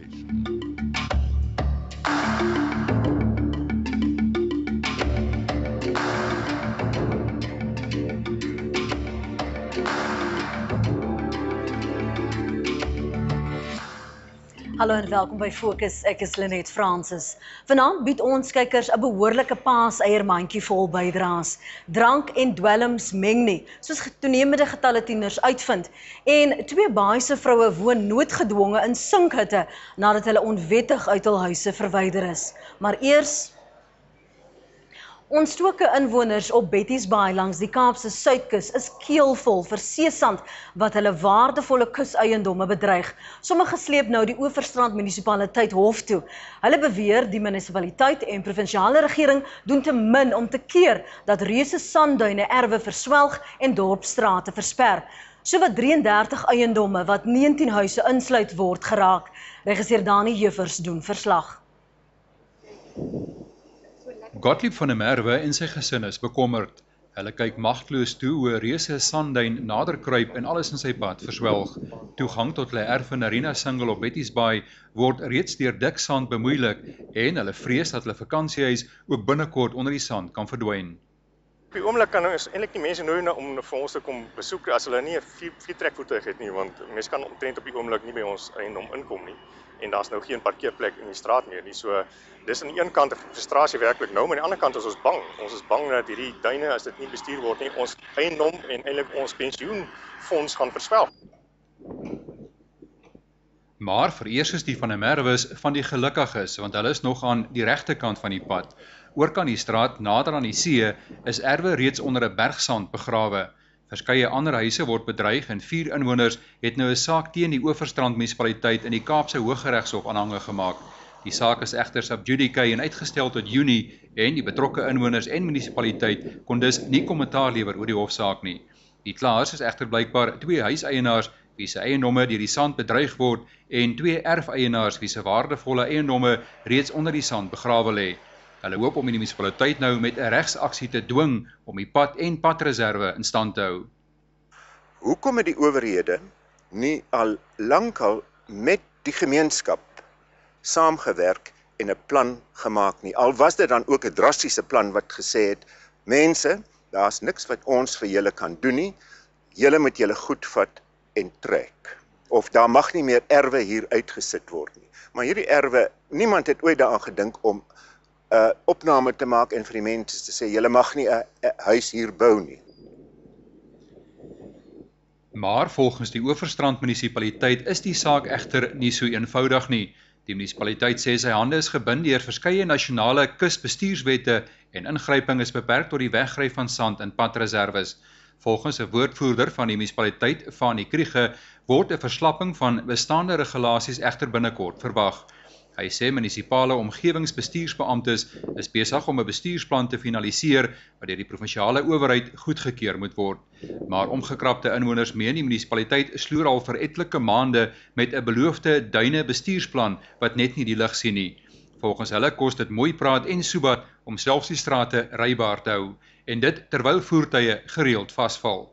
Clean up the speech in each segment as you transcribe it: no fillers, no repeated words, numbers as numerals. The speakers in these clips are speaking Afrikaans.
het. Hallo en welkom by Fokus, ek is Lenet Francis. Vanaand bied ons kykers 'n behoorlike paaseiermandjie vol bydraes. Drank en dwelms meng nie, soos toenemende getalle tieners uitvind. En twee Baaise vroue woon noodgedwonge in sinkhutte nadat hulle onwettig uit hul huise verwyder is. Maar eers ontstoke inwoners op Betty's Bay langs die Kaapse Suidkus is keelvol vir seesand wat hulle waardevolle kuseiendomme bedreig. Sommige sleep nou die Oeverstrand munisipaliteit hof toe. Hulle beweer die munisipaliteit en provinsiale regering doen te min om te keer dat reuse sandduine erwe verswelg en dorpsstrate versper. Sowat 33 eiendomme wat 19 huise insluit word geraak. Regisseur Dani Jeffers doen verslag. Gottlieb van der Merwe en sy gesin is bekommerd. Hulle kyk magteloos toe hoe 'n reuse sandduin nader kruip en alles in sy pad verswelg. Toegang tot hulle erf in Arena Single op Betty's Bay word reeds deur dik sand bemoeilik en hulle vrees dat hulle vakansiehuis ook binnekort onder die sand kan verdwyn. Op die oomblik kan ons eintlik die mense nooi om vir ons te kom besoek as hulle nie 'n viertrekvoertuig het nie, want mense kan omtrent op die oomblik nie by ons eiendom inkom nie. En daar's nou geen parkeerplek in die straat meer nie. So dis aan die een kant 'n frustrasie werklik nou, maar aan die ander kant is ons bang. Ons is bang dat hierdie duine, as dit nie bestuur word nie, ons eiendom en eintlik ons pensioenfonds gaan verswelg. Maar vereers is die van der Merwes van die gelukkiges, want hulle is nog aan die regte kant van die pad. Oorkant die straat, nader aan die see, is erwe reeds onder 'n berg sand begrawe. Verskeie ander huise word bedreig en 4 inwoners het nou 'n saak teen die Oeverstrand munisipaliteit in die Kaapse Hooggeregshof aanhange gemaak. Die saak is egter sub judice en uitgestel tot Junie en die betrokke inwoners en munisipaliteit kon dus nie kommentaar lewer oor die hofsaak nie. Die klaers is egter blykbaar 2 huiseienaars wie se eiendomme deur die sand bedreig word en 2 erfeienaars wie se waardevolle eiendomme reeds onder die sand begrawe lê. Hulle hoop om die munisipaliteit nou met 'n regsaksie te dwing om die pad en padreserwe in stand te hou. Hoekom het die owerhede nie al lankal met die gemeenskap saamgewerk en 'n plan gemaak nie? Al was dit dan ook 'n drastiese plan wat gesê het, mense, daar's niks wat ons vir julle kan doen nie, julle moet julle goed vat en trek. Of daar mag nie meer erwe hier uitgesit word nie. Maar hierdie erwe, niemand het ooit daaraan gedink om opname te maak en vir die mense te sê, julle mag nie 'n huis hier bou nie. Maar volgens die Oeverstrand munisipaliteit is die saak egter nie so eenvoudig nie. Die munisipaliteit sê sy hande is gebind deur verskeie nasionale kusbestuurswette en ingryping is beperk tot die weggryf van sand in padreserwes. Volgens 'n woordvoerder van die munisipaliteit, Fanie Kriege, word 'n verslapping van bestaande regulasies egter binnekort verwag. Hy sê munisipale omgewingsbestuursbeamptes is besig om 'n bestuursplan te finaliseer wat deur die provinsiale owerheid goedgekeur moet word. Maar omgekrapte inwoners meen die munisipaliteit sloer al vir etlike maande met 'n beloofde duine bestuursplan wat net nie die lig sien nie. Volgens hulle kos dit mooi praat en soebat om selfs die strate rybaar te hou en dit terwyl voertuie gereeld vasval.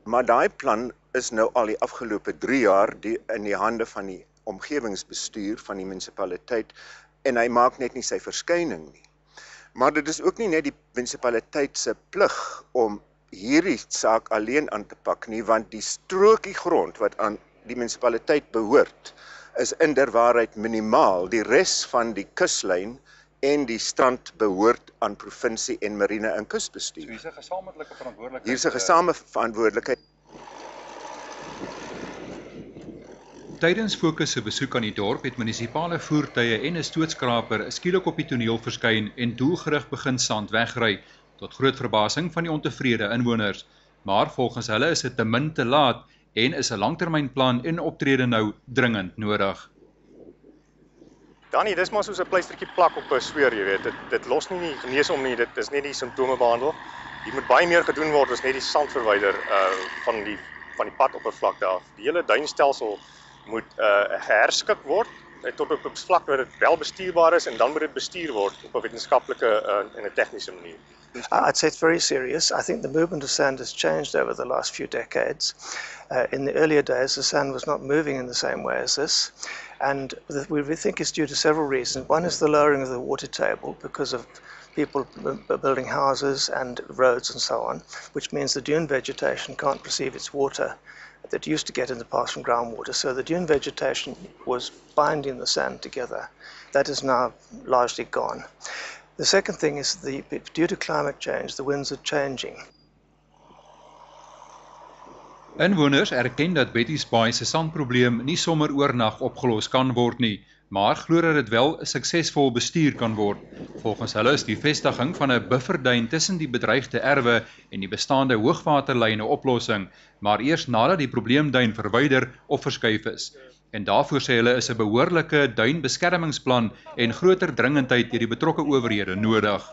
Maar daai plan is nou al die afgelope 3 jaar in die hande van die omgewingsbestuur van die munisipaliteit en hy maak net nie sy verskyning nie. Maar dit is ook nie net die munisipaliteit se plig om hierdie saak alleen aan te pak nie, want die strokie grond wat aan die munisipaliteit behoort is inderwaarheid minimaal. Die res van die kuslyn en die strand behoort aan provinsie en marine en kusbestuur. So hier's 'n gesamentlike verantwoordelikheid. Hier's 'n gesamentlike verantwoordelikheid. Tydens Fokus se besoek aan die dorp het munisipale voertuie en 'n stootskraper skielik op die toneel verskyn en doelgerig begin sand wegry, tot groot verbasing van die ontevrede inwoners. Maar volgens hulle is dit te min te laat en is 'n langtermynplan en optrede nou dringend nodig. Danie, dis maar soos 'n pleistertjie plak op 'n sweer, jy weet. Dit los nie die genees om nie, dit is net die simptome behandel. Hier moet baie meer gedoen word as net die sand verwyder van die padoppervlakte af. Die hele duinstelsel moet herskik word tot op 'n vlak waar dit wel bestuurbaar is en dan moet dit bestuur word op 'n wetenskaplike en 'n tegniese manier. I'd say it's very serious. I think the movement of sand has changed over the last few decades. In the earlier days, the sand was not moving in the same way as this. And we think it's due to several reasons. One is the lowering of the water table because of people building houses and roads and so on, which means the dune vegetation can't receive its water that used to get in the past from groundwater. So the dune vegetation was binding the sand together. That is now largely gone. The second thing is due to climate change, the winds are changing. Inwoners erken dat Betty's Baai se sandprobleem nie sommer oornag opgelos kan word nie, maar glo dat dit wel suksesvol bestuur kan word. Volgens hulle is die vestiging van 'n bufferduin tussen die bedreigde erwe en die bestaande hoogwaterlyne oplossing, maar eers nadat die probleemduin verwyder of verskuif is. En daarvoor sê hulle is 'n behoorlike duinbeskermingsplan en groter dringendheid deur die betrokke owerhede nodig.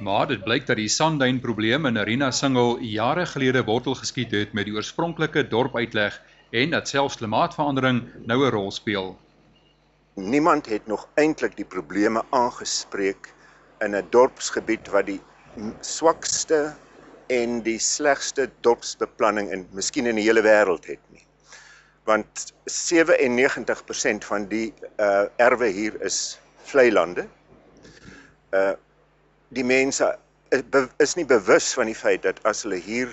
Maar dit blyk dat die sandduinprobleem in Arena Singel jare gelede wortel geskiet het met die oorspronklike dorpuitleg en dat selfs klimaatsverandering nou 'n rol speel. Niemand het nog eintlik die probleme aangespreek in 'n dorpsgebied wat die swakste en die slegste dorpsbeplanning miskien in die hele wêreld het nie. Want 97% van die erwe hier is vlei lande. Die mense is nie bewus van die feit dat as hulle hier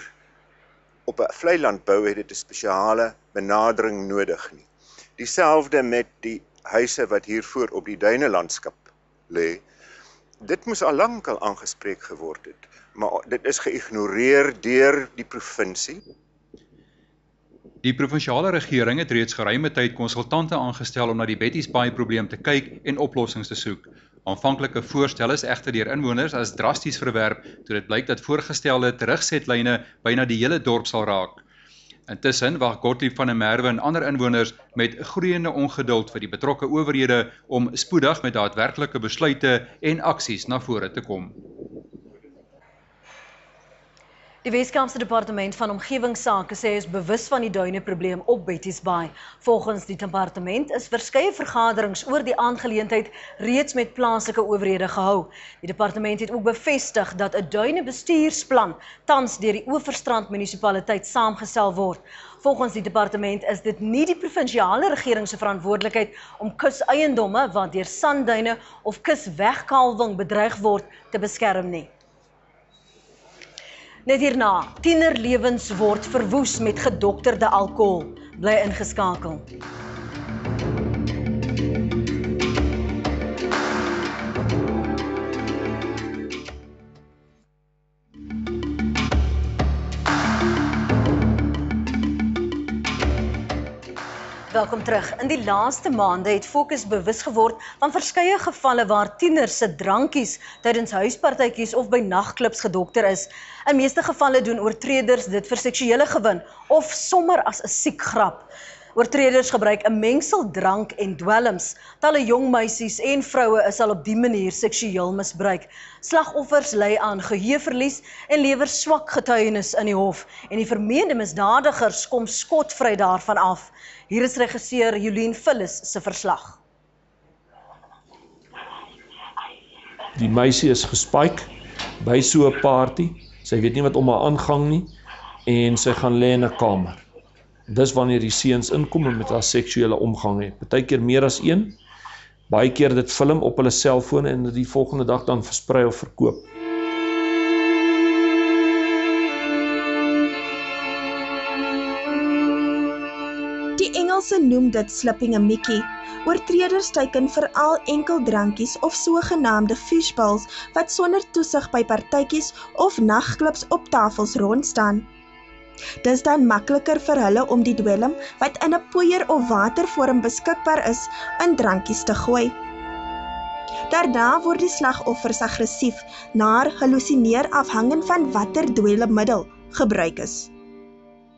op 'n vlei land bou, het dit 'n spesiale benadering nodig nie. Dieselfde met die huise wat hier voor op die duinelandskap lê. Dit moes al lank aangespreek geword het, maar dit is geïgnoreer deur die provinsie. Die provinsiale regering het reeds geruime tyd konsultante aangestel om na die Betty's Baai probleem te kyk en oplossings te soek. Aanvanklike voorstelle is egter deur inwoners as drasties verwerp toe dit blyk dat voorgestelde terugsetlyne byna die hele dorp sal raak. Intussen wag Gottlieb van der Merwe en ander inwoners met groeiende ongeduld vir die betrokke owerhede om spoedig met daadwerklike besluite en aksies na vore te kom. Die Weskaapse Departement van Omgewingsake sê is bewus van die duineprobleem op Betty's Baai. Volgens die departement is verskeie vergaderings oor die aangeleentheid reeds met plaaslike owerhede gehou. Die departement het ook bevestig dat 'n duinebestuursplan tans deur die Oeverstrand munisipaliteit saamgestel word. Volgens die departement is dit nie die provinsiale regering se verantwoordelikheid om kuseiendomme wat deur sandduine of kuswegkalwing bedreig word te beskerm nie. Net hierna, tienerlewens word verwoes met gedokterde alkohol. Bly ingeskakel. Welkom terug. In die laaste maande het fokus bewus geword van verskeie gevalle waar tieners se drankies tydens huispartytjies of by nagklubs gedokter is. In meeste gevalle doen oortreders dit vir seksuele gewin of sommer as 'n siek grap. Oortreders gebruik 'n mengsel drank en dwelms. Talle jong meisies en vroue is al op die manier seksueel misbruik. Slagoffers ly aan geheueverlies en lewer swak getuienis in die hof en die vermeende misdadigers kom skotvry daarvan af. Hier is regisseur Jolien Phyllis se verslag. Die meisie is gespike by so 'n party. Sy weet nie wat om haar aangang nie en sy gaan lê in 'n kamer. Dis wanneer die seuns inkom en met haar seksuele omgang het. Partykeer meer as een. Baie keer dit film op hulle selfone en dit die volgende dag dan versprei of verkoop. Die Engelse noem dit slipping a Mickey. Oortreders teiken veral enkel drankies of sogenaamde fishballs wat sonder toesig by partytjies of nagklubs op tafels rondstaan. Dis dan makliker vir hulle om die dwelm wat in 'n poeier of watervorm beskikbaar is, in drankies te gooi. Daarna word die slagoffers aggressief, naar hallusineer afhangend van watter dwelmmiddel gebruik is.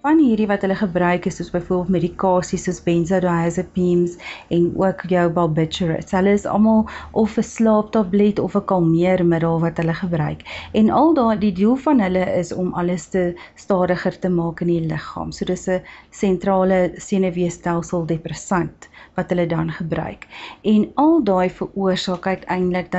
Van hierdie wat hulle gebruik is soos byvoorbeeld medikasies soos benzodiazepines en ook jou barbiturates. Hulle is almal of 'n slaaptablet of 'n kalmeermiddel wat hulle gebruik. En al die doel van hulle is om alles te stadiger te maak in die liggaam. So dis 'n sentrale senuweestelsel depressant wat hulle dan gebruik. En al daai veroorsaak uiteindelik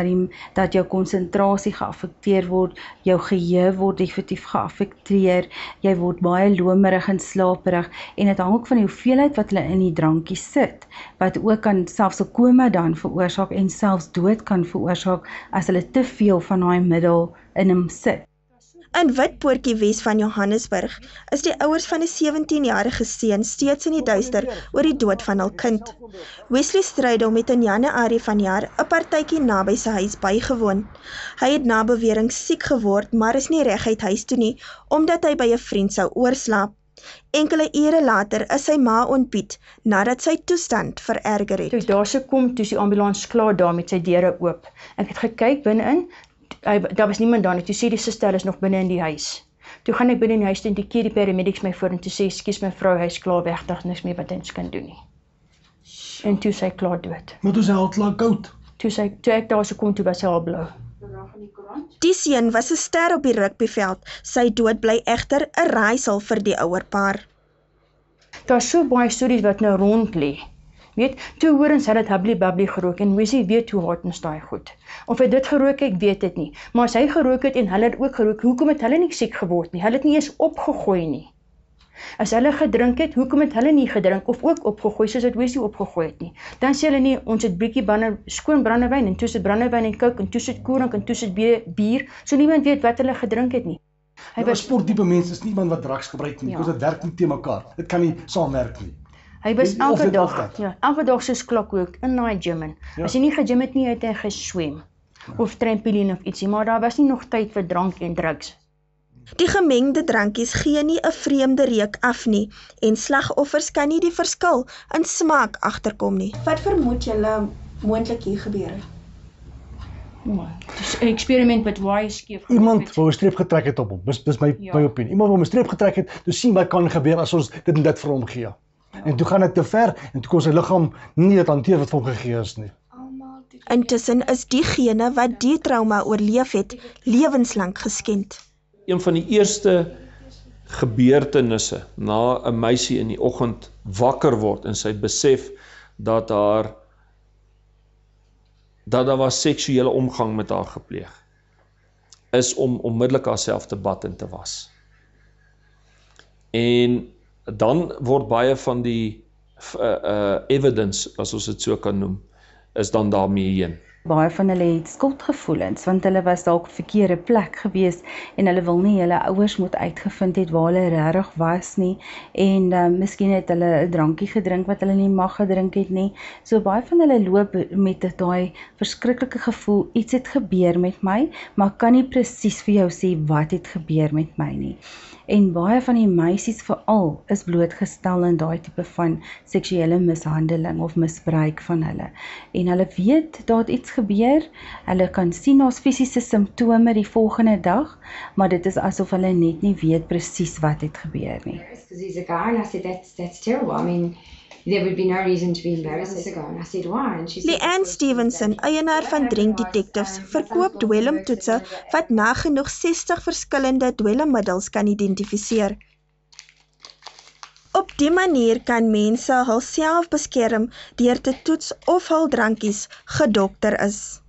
dat jou konsentrasie geaffekteer word, jou geheue word definitief geaffekteer, jy word baie lomerig en slaperig en dit hang ook van die hoeveelheid wat hulle in die drankie sit, wat ook kan selfs 'n koma dan veroorsaak en selfs dood kan veroorsaak as hulle te veel van daai middel in hom sit. In Witpoortjie Wes van Johannesburg is die ouers van 'n 17-jarige seun steeds in die duister oor die dood van hul kind. Wesley Strydom het in Januarie vanjaar 'n partytjie naby sy huis bygewoon. Hy het na bewering siek geword, maar is nie reguit huis toe nie, omdat hy by 'n vriend sou oorslaap. Enkele ure later is sy ma ontbied, nadat sy toestand vererger het. Toe daar se kom, toe die ambulans klaar daar met sy deure oop. Ek het gekyk binne-in, daar was niemand daar nie, toe sê die suster is nog binne in die huis. Toe gaan ek binne in die huis en toe keer die paramedics my voor en toe sê, "Skus mevrou, hy is klaar weg, daar is niks meer wat ons kan doen nie." En toe sy klaar dood. Maar toe sy al klaar koud. Toe ek daar se kom, toe was sy al blou. Die seun was 'n ster op die rugbyveld. Sy dood bly egter 'n raaisel vir die ouer paar. Daar's so baie stories wat nou rond lê. Weet, toe hoor ons het dit hubbly bubbly gerook en Wesley weet hoe hard ons daai goed. Of hy dit gerook het, ek weet dit nie. Maar as hy gerook het en hulle het ook gerook, hoekom het hulle nie siek geword nie? Hulle het nie eens opgegooi nie. As hulle gedrink het, hoekom het hulle nie gedrink of ook opgegooi soos dit Wesley opgegooi het nie? Dan sê hulle nie, ons het bietjie skoon brandewyn en toe sit brandewyn en coke en toe sit koring en toe sit bier, so niemand weet wat hulle gedrink het nie. Hy was sporttipe mens, is nie iemand wat drugs gebruik nie, want dit werk nie te mekaar. Dit kan nie saamwerk nie. Hy was elke dag soos klokkoek in daai gym in. As hy nie gegym het nie, het hy geswem of trampoline of ietsie, maar daar was nie nog tyd vir drank en drugs. Die gemengde drankies gee nie 'n vreemde reuk af nie en slagoffers kan nie die verskil in smaak agterkom nie. Wat vermoed julle moontlik hier gebeur het? Dis 'n eksperiment met waar hy skeef gemaak het. Iemand wou 'n streep getrek het op hom. Dis my opinie. Iemand wou 'n streep getrek het, toe sien wat kan gebeur as ons dit en dit vir hom gee. En toe gaan dit te ver en toe kon sy liggaam nie dit hanteer wat vir hom gegee is nie. Intussen is diegene wat die trauma oorleef het, lewenslank geskend. Een van die eerste gebeurtenisse na 'n meisie in die oggend wakker word en sy besef dat daar was seksuele omgang met haar gepleeg, is om onmiddellik haarself te bad en te was. En dan word baie van die evidence, as ons dit so kan noem, is dan daarmee heen. Baie van hulle het skuldgevoelens, want hulle was dalk op 'n verkeerde plek gewees en hulle wil nie hulle ouers moet uitgevind het waar hulle regtig was nie en miskien het hulle 'n drankie gedrink wat hulle nie mag gedrink het nie. So baie van hulle loop met daai verskriklike gevoel, iets het gebeur met my, maar kan nie presies vir jou sê wat het gebeur met my nie. En baie van die meisies veral is blootgestel aan daai tipe van seksuele mishandeling of misbruik van hulle. En hulle weet dat iets gebeur, hulle kan sien daar's fisiese simptome die volgende dag, maar dit is asof hulle net nie weet presies wat het gebeur nie. Because he's a guy and I said that's terrible. I mean, there would be no reason to be embarrassed as a guy. And I said why? And she said Leanne Stevenson, eienaar van Drink Detectives, verkoop dwelmtoetse wat nagenoeg 60 verskillende dwelmmiddels kan identifiseer. Op die manier kan mense hulself beskerm deur te toets of hul drankies gedokter is.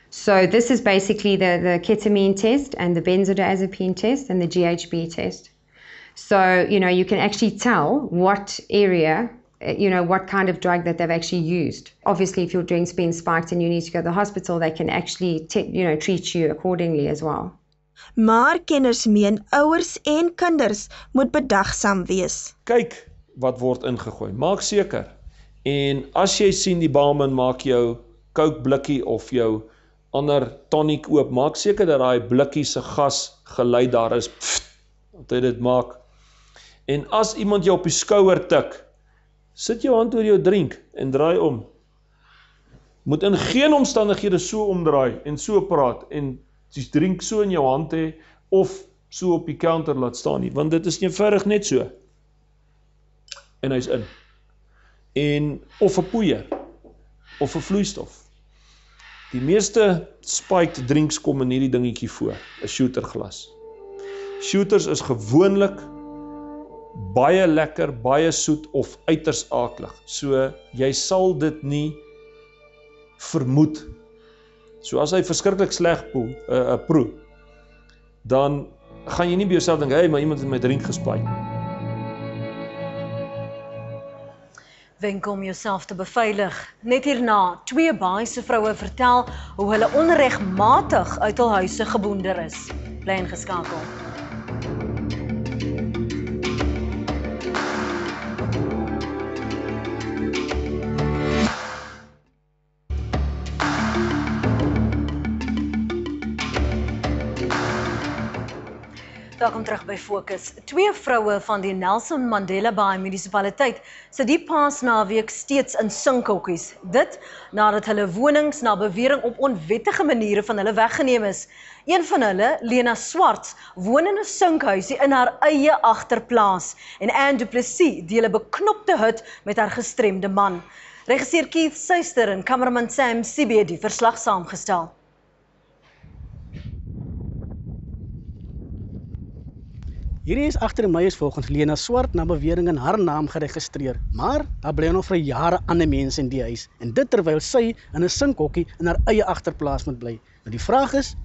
So this is basically the ketamine test and the benzodiazepine test and the GHB test. So, you can actually tell what area, what kind of drug that they've actually used. Obviously, if your drink's been spiked and you need to go to the hospital, they can actually, treat you accordingly as well. Maar kenners meen ouers en kinders moet bedagsaam wees. Kyk wat word ingegooi. Maak seker. En as jy sien die barman maak jou Coke blikkie of jou ander tonic oop, maak seker dat daai blikkie se gas geluid daar is. Dat hy dit maak. En as iemand jou op die skouer tik, sit jou hand oor jou drink en draai om. Moet in geen omstandighede so omdraai en so praat en die drink so in jou hand hê of so op die counter laat staan nie, want dit is eenvoudig net so. En hy's in. En of 'n poeier, of 'n vloeistof. Die meeste spiked drinks kom in hierdie dingetjie voor, 'n shooterglas. Shooters is gewoonlik baie lekker, baie soet of uiters aaklig. So jy sal dit nie vermoed. So as hy verskriklik sleg proe, dan gaan jy nie by jouself dink, hey, maar iemand het my drink gespike. Wenk om jouself te beveilig. Net hierna, 2 Baaise vroue vertel hoe hulle onregmatig uit hul huise geboender is. Bly ingeskakel. Welkom terug by Fokus. 2 vroue van die Nelson Mandela Bay munisipaliteit sit die Paasnaweek steeds in sinkhokkies. Dit nadat hulle wonings na bewering op onwettige maniere van hulle weggeneem is. Een van hulle, Lena Swarts, woon in 'n sinkhuisie in haar eie agterplaas en Anne du Plessis deel 'n beknopte hut met haar gestremde man. Regisseur Keith Suister en kameraman Sam Sibie die verslag saamgestel. Hierdie is agter my is volgens Lena Swart na bewering in haar naam geregistreer, maar daar bly nog vir jare ander mense in die huis en dit terwyl sy in 'n sinkhokkie in haar eie agterplaas moet bly. Nou die vraag is,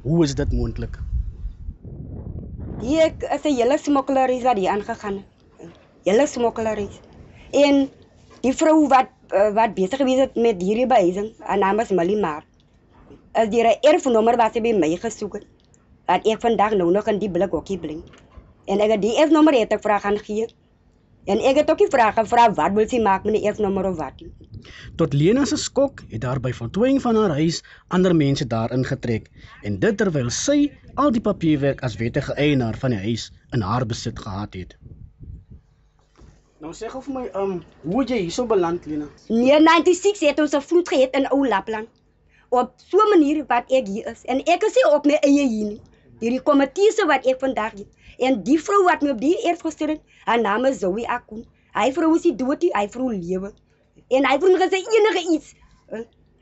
hoe is dit moontlik? Hier is 'n hele smokkelaries wat hier aangegaan het. Hele smokkelaries. En die vrou wat besig gewees het met hierdie behuising, haar naam is Malimar. As die erfnommer wat sy by my gesoek het, dat ek vandag nou nog in die blikhokkie bly. En ek het die erfnommer het ek vraag gaan gee. En ek het ook die vraag gevra wat wil sy maak met die erfnommer of wat. Tot Lena se skok het daar by voltooiing van haar huis ander mense daarin getrek en dit terwyl sy al die papierwerk as wettige eienaar van die huis in haar besit gehad het. Nou sê gou vir my, hoe het jy hierso beland, Lena? Nee, 96 het ons 'n vloed gehad in Ou Lapland. Op so 'n manier wat ek hier is. En ek is nie op my eie hier nie. Hierdie komiteese wat ek vandag het. En die vrou wat my op die erf gestuur het, haar naam is Zoe Akun. Hy vrou is die dood, hy vrou lewe. En hy vrou gesê enige iets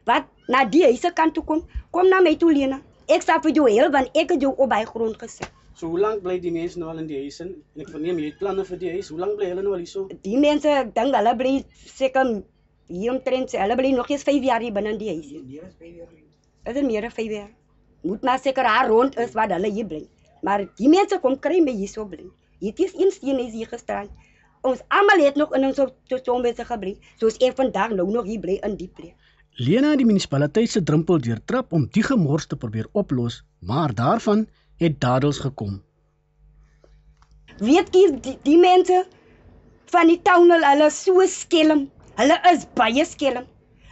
wat na die huise kant toe kom na my toe, Lena. Ek sal vir jou help want ek het jou op by grond gesit. So hoe lank bly die mense nou al in die huis en ek verneem jy het planne vir die huis. Hoe lank bly hulle nou al hierso? Die mense, ek dink hulle bly seker hier omtrent, hulle bly nog eens 5 jaar hier binne in die huis. Meer as 5 jaar. Is dit meer as 5 jaar? Moet maar seker haar rond is wat hulle hier bly. Maar die mense kom kry my hierso bly. Hier is een steen is hier gestaan. Ons almal het nog in ons tombese gebly, soos ek vandag nou nog hier bly in die plek. Lena het die munisipaliteit se drempel deurtrap om die gemors te probeer oplos, maar daarvan het dadels gekom. Weet jy, die mense van die town hulle is so skelm. Hulle is baie skelm.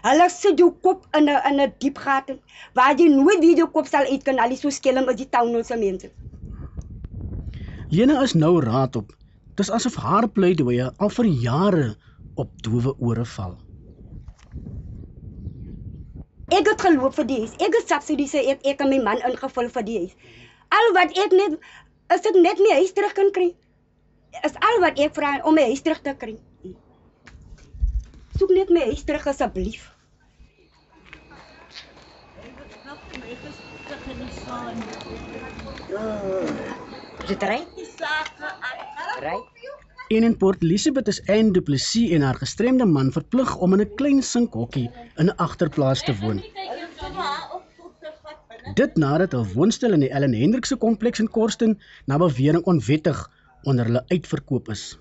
Hulle sit jou kop in 'n diep gat waar jy nooit weer jou kop sal uit kan al so skelm is die town se mense. Lena is nou raad op. Dis asof haar pleidoeie al vir jare op doewe ore val. Ek het geloop vir die huis. Ek het subsidies ek en my man ingevul vir die huis. Al wat ek net is ek net my huis terug kan kry. Is al wat ek vra om my huis terug te kry. Soek net my huis terug asseblief. Dit ry? En in Port Elizabeth is Anne du Plessis en haar gestremde man verplig om in 'n klein sinkhokkie in 'n agterplaas te woon. Dit nadat hul woonstel in die Ellen Hendrikse kompleks in Korston na bewering onwettig onder hulle uitverkoop is.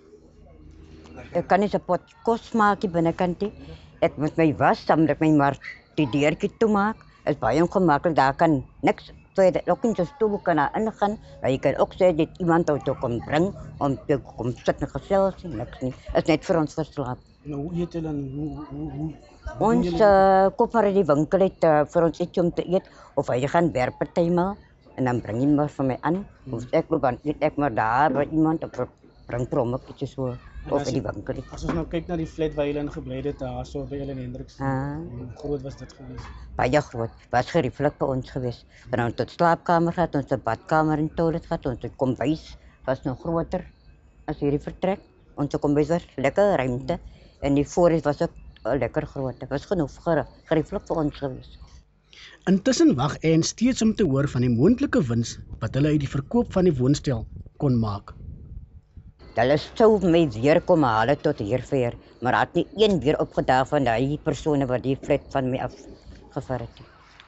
Ek kan nie 'n pot kos maak hier binnekant nie. Ek moet my was, dan moet ek my maar die deurtjie toemaak. Is baie ongemaklik, daar kan niks. So jy ook in jou stoel kan ingaan, maar jy kan ook sê dat iemand jou kom bring om te kom sit en gesels en niks nie. Is net vir ons verslaap. Nou hoe eet julle hoe ons koop maar in die winkel uit vir ons iets om te eet of hy gaan werk partymal en dan bring hy maar vir my aan. Of ek loop aan eet ek maar daar by iemand of bring vir hom iets so. of in die winkel. As ons nou kyk na die flat waar julle in gebly het daar so by Ellen Hendriks. Hoe groot was dit geweest? Baie groot. Was gerieflik by ons geweest. Dan het ons slaapkamer gehad, ons badkamer en toilet gehad, ons kombuis was nog groter as hierdie vertrek. Ons kombuis was lekker ruimte en die voorhuis was ook lekker groot. Dit was genoeg gerieflik vir ons geweest. Intussen wag en steeds om te hoor van die moontlike wins wat hulle uit die verkoop van die woonstel kon maak. Hulle sou my weer kom haal tot hier vir, maar had nie een weer opgedaag van die persone wat die flat van my afgevaar het.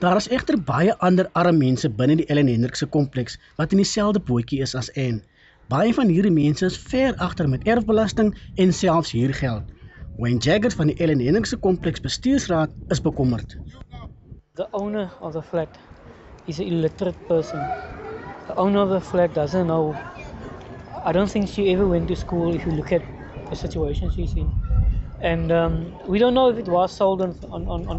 Daar is egter baie ander arme mense binne die Ellen Hendrikse kompleks wat in dieselfde bootjie is as Anne. Baie van hierdie mense is ver agter met erfbelasting en selfs huurgeld. Wayne Jaggers van die Ellen Hendrikse kompleks bestuursraad is bekommerd. The owner of the flat is an illiterate person. The owner of the flat doesn't know. I don't think she ever went to school if you look at the situation she's in. And we don't know if it was sold on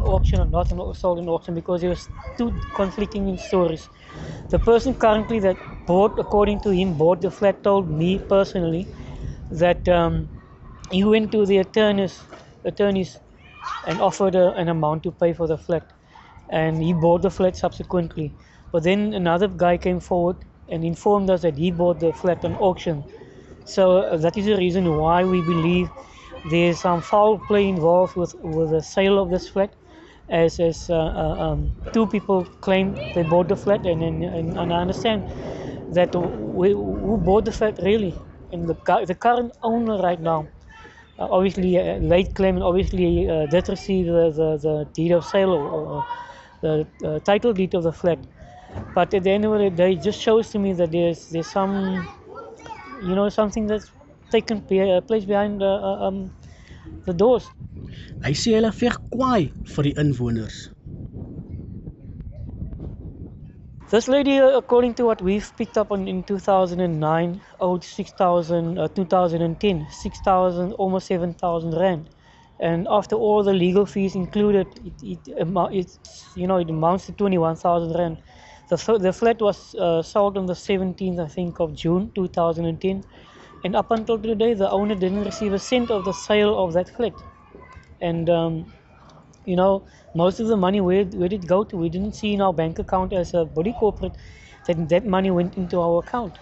auction or not sold on auction because there was two conflicting stories. The person currently that bought, according to him, bought the flat told me personally that he went to the attorneys and offered an amount to pay for the flat. And he bought the flat subsequently. But then another guy came forward and informed us that he bought the flat on auction. So that is the reason why we believe there's some foul play involved with the sale of this flat, as two people claim they bought the flat, and I understand that who bought the flat really, and the current owner right now, obviously late claim and obviously did receive the deed of sale or the title deed of the flat. But at the end of the day, it just shows to me that there's some, something that's taken place behind the doors. Hy sê hulle veg kwaai vir die inwoners. This lady, according to what we've picked up on in 2009, owed 2010, 6,000, almost 7,000 rand. And after all the legal fees included, it amounts to 21,000 rand. The flat was sold on the 17th, I think, of June 2010. And up until today, the owner didn't receive a cent of the sale of that flat. And, most of the money, where did it go to? We didn't see in our bank account as a body corporate that money went into our account.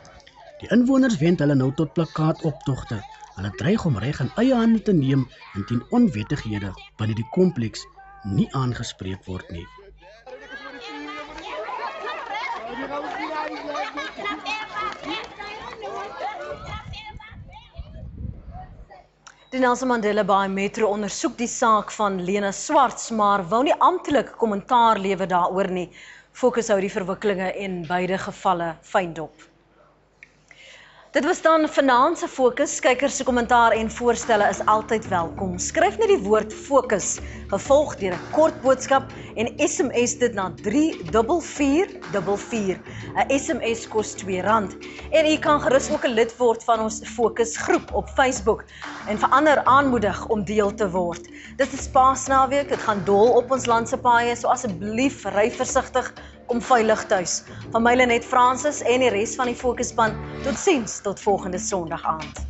Die inwoners wend hulle nou tot plakkaatoptogte. Hulle dreig om reg in eie hande te neem indien onwettighede binne die kompleks nie aangespreek word nie. Die Nelson Mandela Bay Metro ondersoek die saak van Lena Swarts, maar wou nie amptelik kommentaar lewer daaroor nie. Fokus hou die verwikkelinge en beide gevalle fyn dop. Dit was dan vanaand se fokus. Kykers se kommentaar en voorstelle is altyd welkom. Skryf net die woord fokus, gevolg deur 'n kort boodskap en SMS dit na 34444. 'n SMS kos R2. En u kan gerus ook 'n lid word van ons fokusgroep op Facebook en verander aanmoedig om deel te word. Dit is Paasnaweek, dit gaan dol op ons land se paaie, so asseblief ry versigtig, kom veilig tuis. Van my Lenet Francis en die res van die Fokusspan. Totsiens tot volgende Sondag aand.